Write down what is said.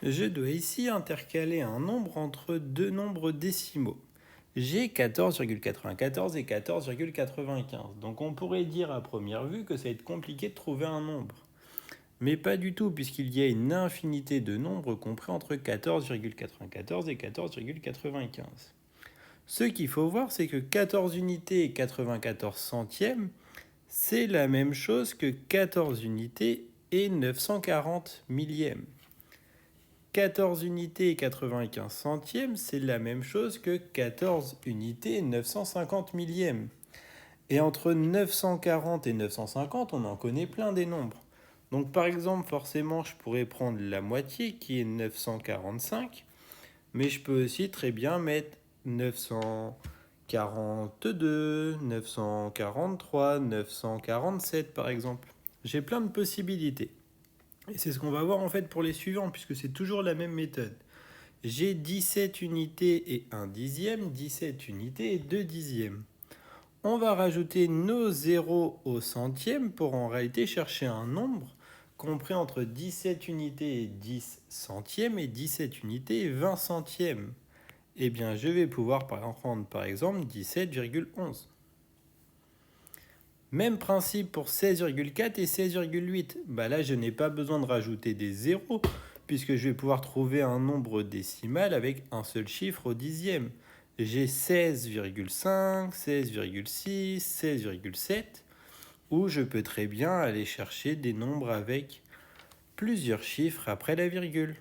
Je dois ici intercaler un nombre entre deux nombres décimaux. J'ai 14,94 et 14,95. Donc on pourrait dire à première vue que ça va être compliqué de trouver un nombre. Mais pas du tout, puisqu'il y a une infinité de nombres compris entre 14,94 et 14,95. Ce qu'il faut voir, c'est que 14 unités et 94 centièmes, c'est la même chose que 14 unités et 940 millièmes. 14 unités et 95 centièmes, c'est la même chose que 14 unités et 950 millièmes. Et entre 940 et 950, on en connaît plein des nombres. Donc par exemple, forcément, je pourrais prendre la moitié qui est 945, mais je peux aussi très bien mettre 942, 943, 947 par exemple. J'ai plein de possibilités. Et c'est ce qu'on va voir en fait pour les suivants, puisque c'est toujours la même méthode. J'ai 17 unités et 1 dixième, 17 unités et 2 dixièmes. On va rajouter nos zéros au centième pour en réalité chercher un nombre compris entre 17 unités et 10 centièmes et 17 unités et 20 centièmes. Eh bien, je vais pouvoir prendre par exemple 17,11. Même principe pour 16,4 et 16,8. Là, je n'ai pas besoin de rajouter des zéros, puisque je vais pouvoir trouver un nombre décimal avec un seul chiffre au dixième. J'ai 16,5, 16,6, 16,7, ou je peux très bien aller chercher des nombres avec plusieurs chiffres après la virgule.